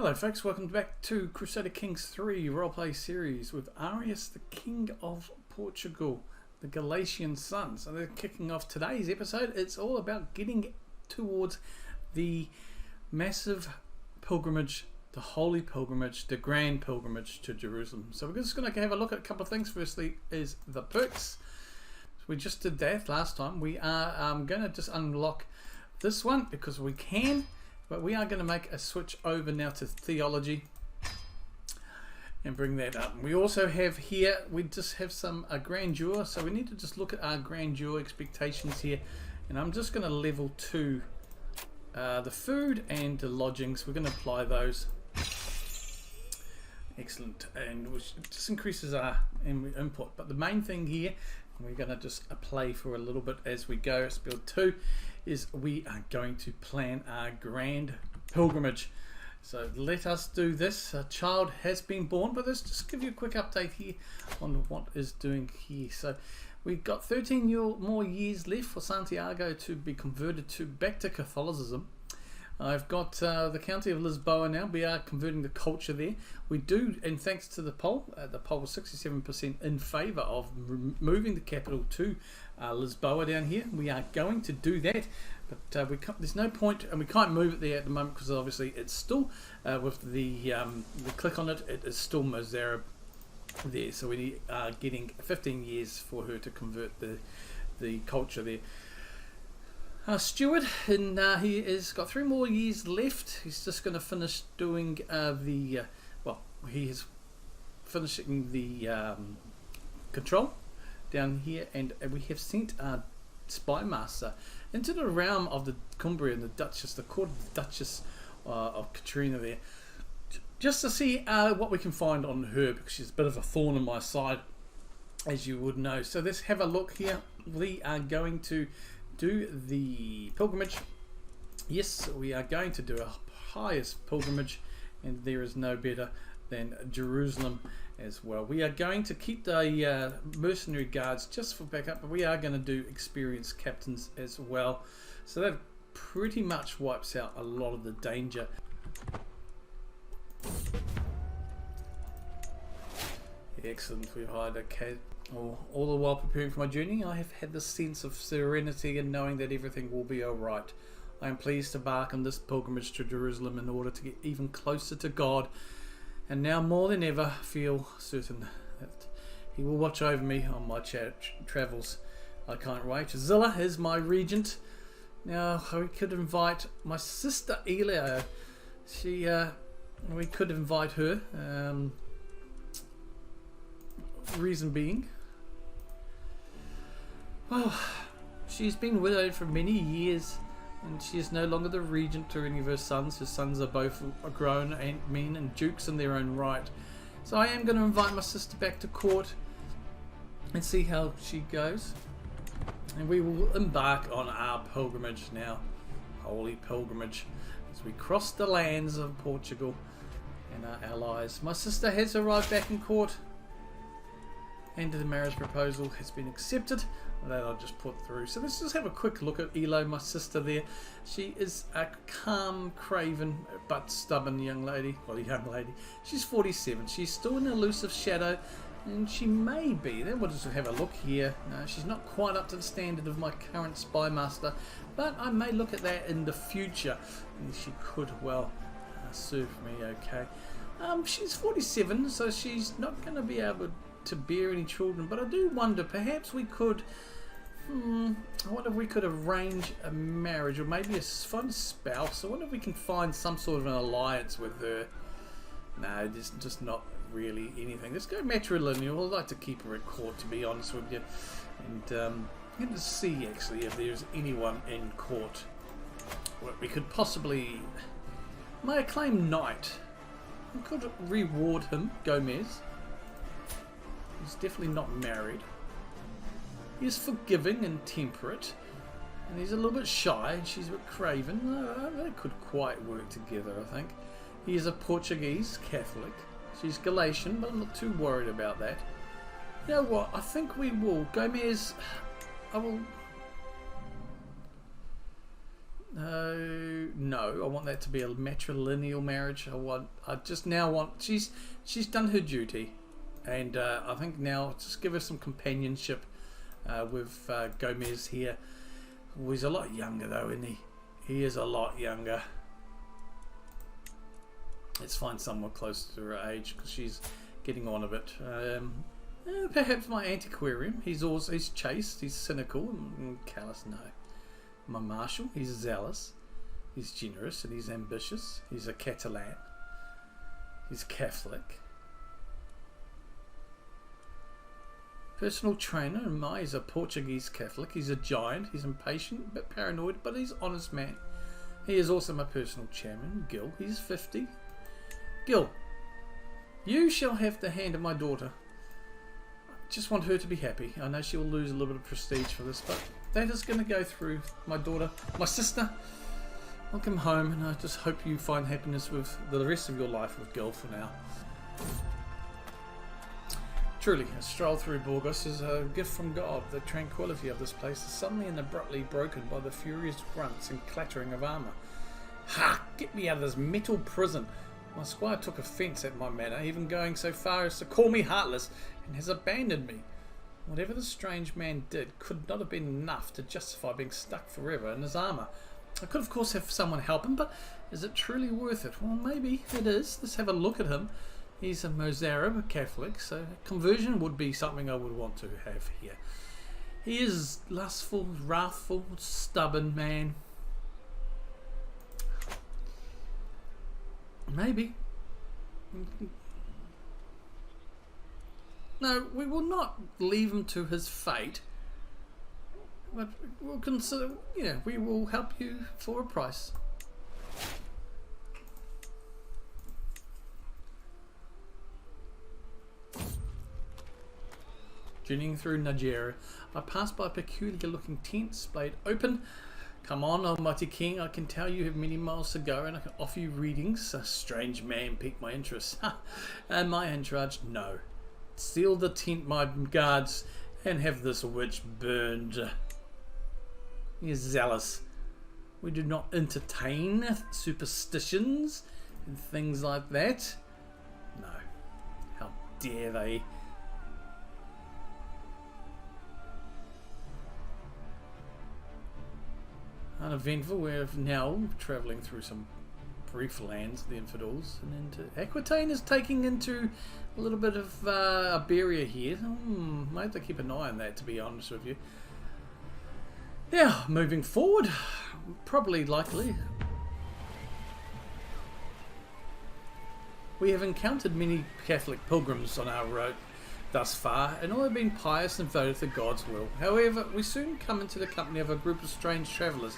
Hello folks, welcome back to Crusader Kings 3 roleplay series with Arias, the King of Portugal, the Galician Son. So they're kicking off today's episode. It's all about getting towards the massive pilgrimage, the holy pilgrimage, the grand pilgrimage to Jerusalem. So we're just going to have a look at a couple of things. Firstly is the perks. So we just did that last time. We are going to just unlock this one because we can. But we are going to make a switch over now to theology and bring that up. We also have here, we just have some grandeur. So we need to just look at our grandeur expectations here. And I'm just going to level 2 the food and the lodgings. We're going to apply those. Excellent. And which just increases our input. But the main thing here, we're going to just play for a little bit as we go. It's build 2. Is we are going to plan our grand pilgrimage. So let us do this. A child has been born, but let's just give you a quick update here on what is doing here. So we've got 13 more years left for Santiago to be converted back to Catholicism. I've got the county of Lisboa now. We are converting the culture there. We do, and thanks to the poll was 67% in favour of moving the capital to Lisboa down here. We are going to do that, but there's no point, and we can't move it there at the moment because obviously it's still with the click on it. It is still Mozara there, so we are getting 15 years for her to convert the culture there. Stuart, and he has got 3 more years left. He's just going to finish doing he is finishing the control down here, and we have sent our spy master into the realm of the Cumbria and the Duchess, the court of the Duchess of Katrina there, just to see what we can find on her, because she's a bit of a thorn in my side, as you would know. So let's have a look here. We are going to do the pilgrimage. Yes, we are going to do a highest pilgrimage, and there is no better than Jerusalem as well. We are going to keep the mercenary guards just for backup, but we are going to do experienced captains as well. So that pretty much wipes out a lot of the danger. Excellent. We've hired a cat. All the while preparing for my journey, I have had this sense of serenity and knowing that everything will be alright. I am pleased to embark on this pilgrimage to Jerusalem in order to get even closer to God, and now more than ever feel certain that He will watch over me on my travels. I can't wait. Zilla is my regent. Now we could invite my sister Elio. We could invite her. Reason being, well, she's been widowed for many years, and she is no longer the regent to any of her sons. Her sons are both grown and men and dukes in their own right. So I am going to invite my sister back to court and see how she goes, and we will embark on our pilgrimage now, holy pilgrimage, as we cross the lands of Portugal and our allies. My sister has arrived back in court, and the marriage proposal has been accepted. That I'll just put through. So let's just have a quick look at Elo, my sister there. She is a calm, craven, but stubborn young lady. Well, young lady. She's 47. She's still an elusive shadow, and she may be. Then we'll just have a look here. No, she's not quite up to the standard of my current spy master, but I may look at that in the future, and she could well serve me okay. She's 47, so she's not going to be able to bear any children, but I do wonder, perhaps we could I wonder if we could arrange a marriage, or maybe find a spouse. I wonder if we can find some sort of an alliance with her. No, just not really anything. Let's go matrilineal. I'd like to keep her at court, to be honest with you, and let's see actually if there's anyone in court what we could possibly. My acclaimed knight, we could reward him, Gomez. He's definitely not married. He is forgiving and temperate, and he's a little bit shy, and she's a bit craven. They could quite work together, I think. He is a Portuguese Catholic. She's Galician, but I'm not too worried about that. You know what? I think we will. Gomez, I will. No, I want that to be a matrilineal marriage. I just now want. She's done her duty, and I think now just give her some companionship with Gomez here. Oh, he's a lot younger though, isn't he? He is a lot younger. Let's find someone close to her age because she's getting on a bit. Perhaps my antiquarian. He's chaste. He's cynical and callous. No. My marshal, he's zealous, he's generous, and he's ambitious. He's a Catalan. He's Catholic. Personal trainer, and he's a Portuguese Catholic. He's a giant. He's impatient, a bit paranoid, but he's an honest man. He is also my personal chairman, Gil. He's 50. Gil, you shall have the hand of my daughter. I just want her to be happy. I know she will lose a little bit of prestige for this, but that is going to go through my daughter, my sister. I'll come home, and I just hope you find happiness with the rest of your life with Gil for now. Truly, a stroll through Burgos is a gift from God. The tranquility of this place is suddenly and abruptly broken by the furious grunts and clattering of armour. Ha! Get me out of this metal prison! My squire took offence at my manner, even going so far as to call me heartless, and has abandoned me. Whatever the strange man did could not have been enough to justify being stuck forever in his armour. I could of course have someone help him, but is it truly worth it? Well, maybe it is. Let's have a look at him. He's a Mozarab, a Catholic, so conversion would be something I would want to have here. He is lustful, wrathful, stubborn man. Maybe. No, we will not leave him to his fate, but we'll consider, we will help you for a price. Journeying through Nigeria, I passed by a peculiar looking tent displayed open. Come on, almighty king, I can tell you have many miles to go and I can offer you readings. A strange man piqued my interest. And my entourage, no. Seal the tent, my guards, and have this witch burned. He is zealous. We do not entertain superstitions and things like that. No. How dare they? Uneventful, we're now travelling through some brief lands of the infidels and into Aquitaine is taking into a little bit of Iberia here. Might have to keep an eye on that, to be honest with you. Yeah, moving forward, probably likely. We have encountered many Catholic pilgrims on our road thus far, and all have been pious and voted the God's will. However, we soon come into the company of a group of strange travellers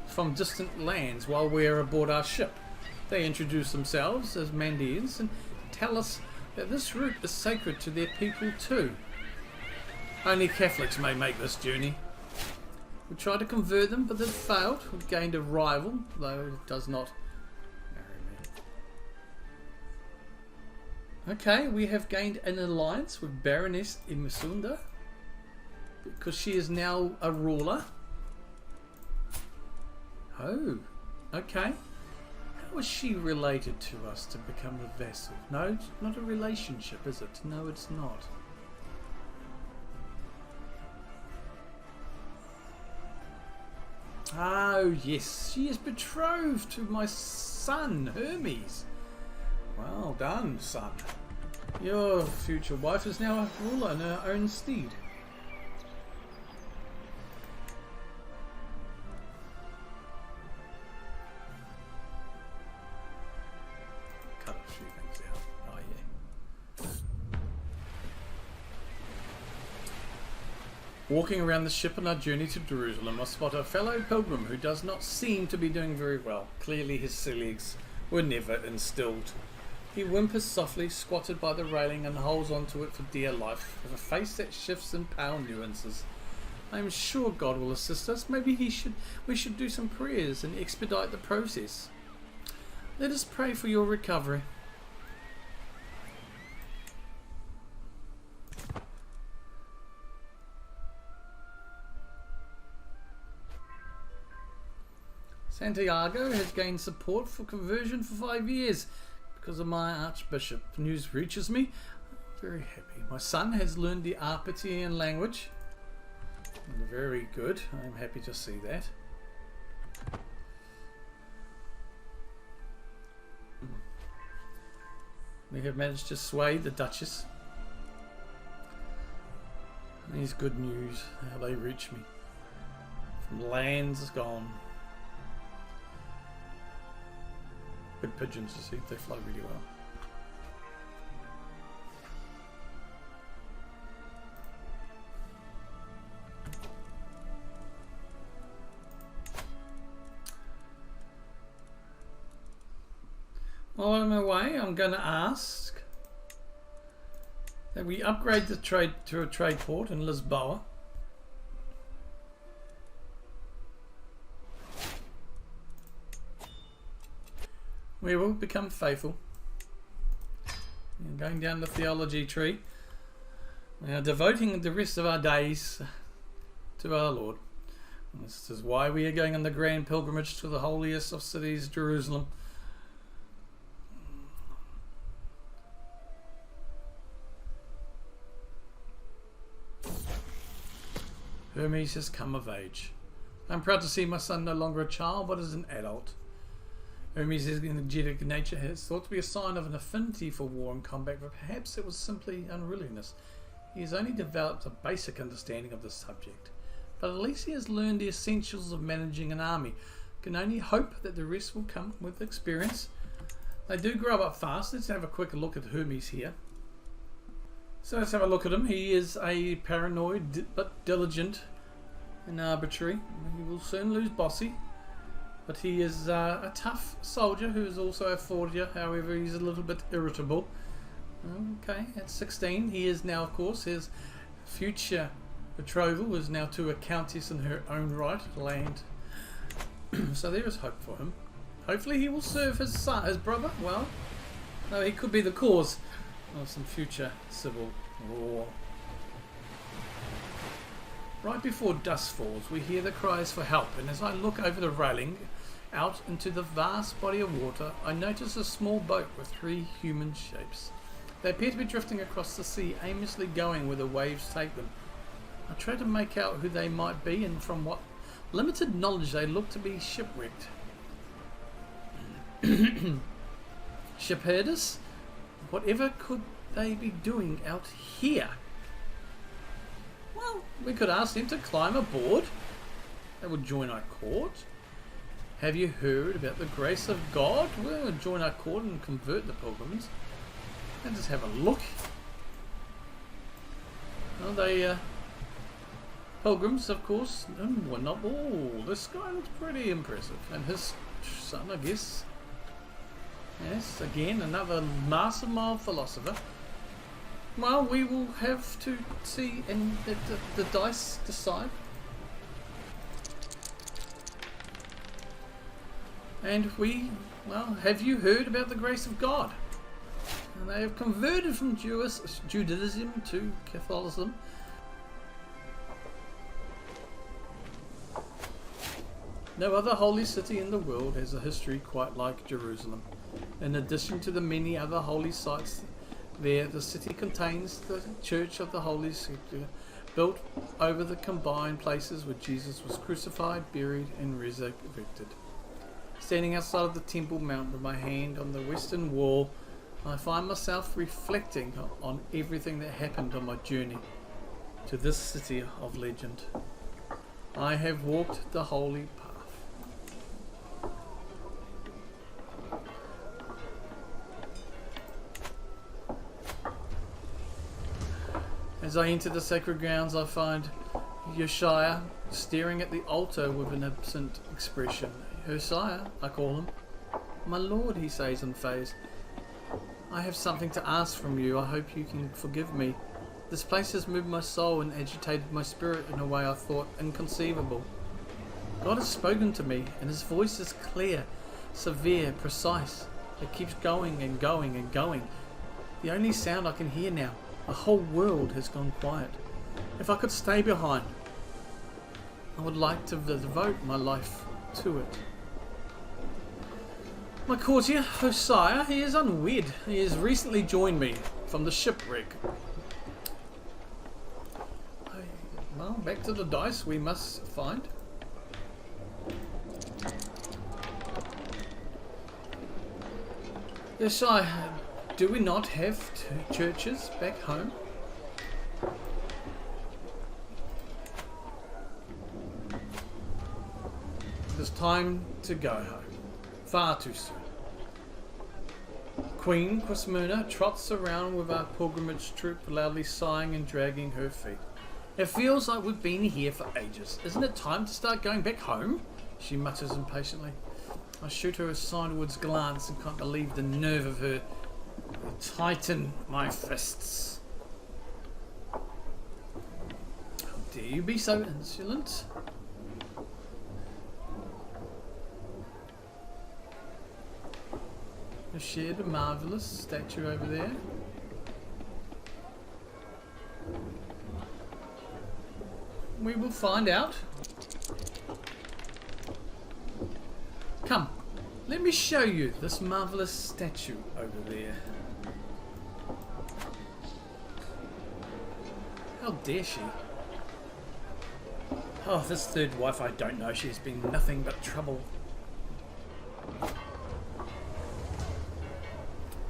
from distant lands while we are aboard our ship. They introduce themselves as Mandeans and tell us that this route is sacred to their people too. Only Catholics may make this journey. We tried to convert them, but it failed. We gained a rival, though it does not marry me. Okay, we have gained an alliance with Baroness Imisunda, because she is now a ruler. Oh, okay. How is she related to us to become a vassal? No, it's not a relationship, is it? No, it's not. Oh, yes, she is betrothed to my son, Hermes. Well done, son. Your future wife is now a ruler in her own steed. Cut a few things out. Oh, yeah. Walking around the ship on our journey to Jerusalem, I spot a fellow pilgrim who does not seem to be doing very well. Clearly his sea legs were never instilled. He whimpers softly, squatted by the railing, and holds onto it for dear life, with a face that shifts in pale nuances. I am sure God will assist us. Maybe we should do some prayers and expedite the process. Let us pray for your recovery. Santiago has gained support for conversion for 5 years because of my Archbishop. News reaches me. I'm very happy. My son has learned the Arpatian language. Very good. I'm happy to see that. We have managed to sway the Duchess. These good news, how they reach me. From lands gone. Big pigeons, you see, they fly really well. While I'm away, I'm going to ask that we upgrade the trade to a trade port in Lisboa. We will become faithful. And going down the theology tree, we are devoting the rest of our days to our Lord. And this is why we are going on the grand pilgrimage to the holiest of cities, Jerusalem. Hermes has come of age. I'm proud to see my son no longer a child, but as an adult. Hermes' energetic nature has thought to be a sign of an affinity for war and combat, but perhaps it was simply unwillingness. He has only developed a basic understanding of the subject, but at least he has learned the essentials of managing an army. Can only hope that the rest will come with experience. They do grow up fast. Let's have a quick look at Hermes here. So let's have a look at him. He is a paranoid but diligent and arbitrary. He will soon lose bossy, but he is a tough soldier who is also a forger. However, he's a little bit irritable. Okay, at 16, he is now, of course, his future betrothal is now to a countess in her own right, land. So there is hope for him. Hopefully he will serve his son, his brother, well. No, he could be the cause of some future civil war. Right before dusk falls, we hear the cries for help, and as I look over the railing out into the vast body of water, I notice a small boat with 3 human shapes. They appear to be drifting across the sea, aimlessly going where the waves take them. I try to make out who they might be, and from what limited knowledge they look to be shipwrecked. Shepherdess? Whatever could they be doing out here? Well, we could ask them to climb aboard. They would join our court. Have you heard about the grace of God? We'll join our court and convert the pilgrims. Let's just have a look. Well, they pilgrims, of course. Well, not all. This guy looks pretty impressive, and his son, I guess. Yes, again, another master mild philosopher. Well, we will have to see and let the dice decide. And well, have you heard about the grace of God? And they have converted from Judaism to Catholicism. No other holy city in the world has a history quite like Jerusalem. In addition to the many other holy sites there, the city contains the Church of the Holy Sepulchre, built over the combined places where Jesus was crucified, buried, and resurrected. Standing outside of the Temple Mount with my hand on the western wall, I find myself reflecting on everything that happened on my journey to this city of legend. I have walked the holy path. As I enter the sacred grounds, I find Josiah staring at the altar with an absent expression. Josiah, I call him. My lord, he says in phase. I have something to ask from you. I hope you can forgive me. This place has moved my soul and agitated my spirit in a way I thought inconceivable. God has spoken to me, and his voice is clear, severe, precise. It keeps going and going and going. The only sound I can hear now. The whole world has gone quiet. If I could stay behind, I would like to devote my life to it. My courtier, Hosea, he is unwed. He has recently joined me from the shipwreck. Well, back to the dice we must find. Hosea, do we not have churches back home? It's time to go home. Far too soon. Queen Quasmuna trots around with our pilgrimage troop, loudly sighing and dragging her feet. It feels like we've been here for ages. Isn't it time to start going back home? She mutters impatiently. I shoot her a sideways glance and can't believe the nerve of her. I tighten my fists. How dare you be so insolent? I shared a marvellous statue over there. We will find out. Come, let me show you this marvellous statue over there. How dare she? Oh, this third wife, I don't know. She's been nothing but trouble.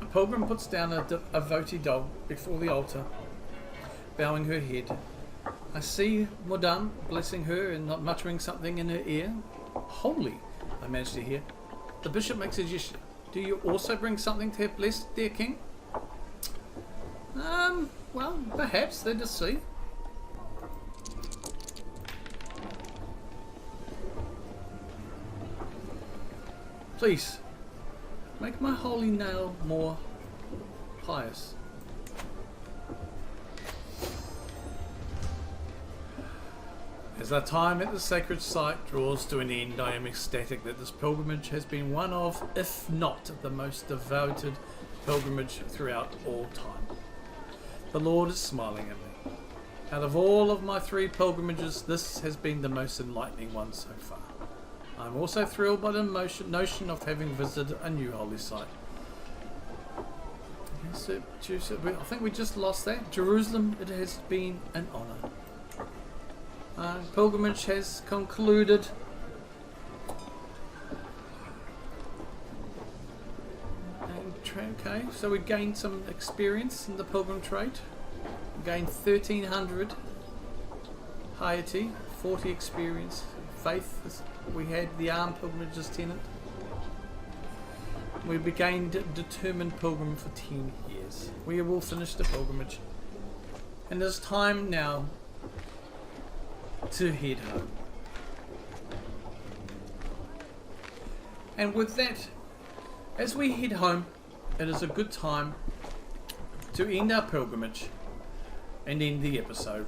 A pilgrim puts down a votive dog before the altar, bowing her head. I see Madame blessing her and not muttering something in her ear. Holy, I managed to hear. The bishop makes a gesture. Do you also bring something to have blessed, dear king? Well, perhaps. Let us see. Please, make my holy nail more pious. As our time at the sacred site draws to an end, I am ecstatic that this pilgrimage has been one of, if not the most devoted pilgrimage throughout all time. The Lord is smiling at me. Out of all of my 3 pilgrimages, this has been the most enlightening one so far. I am also thrilled by the notion of having visited a new holy site. I think we just lost that. Jerusalem, it has been an honour. Pilgrimage has concluded. Okay, so we gained some experience in the pilgrim trade. We gained 1300 piety, 40 experience, faith. We had the armed pilgrimage as tenant. We became determined pilgrim for 10 years. We will finish the pilgrimage. And it's time now to head home. And with that, as we head home, it is a good time to end our pilgrimage and end the episode.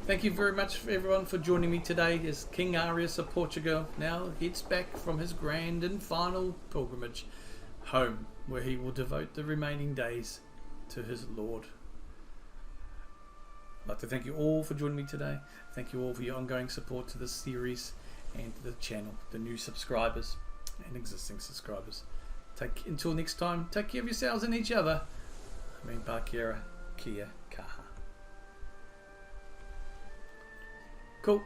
Thank you very much everyone for joining me today as King Arias of Portugal now heads back from his grand and final pilgrimage home, where he will devote the remaining days to his Lord. I'd like to thank you all for joining me today. Thank you all for your ongoing support to this series and to the channel, the new subscribers and existing subscribers. Until next time, take care of yourselves and each other. I mean, Bakira, Kia, Kaha. Cool.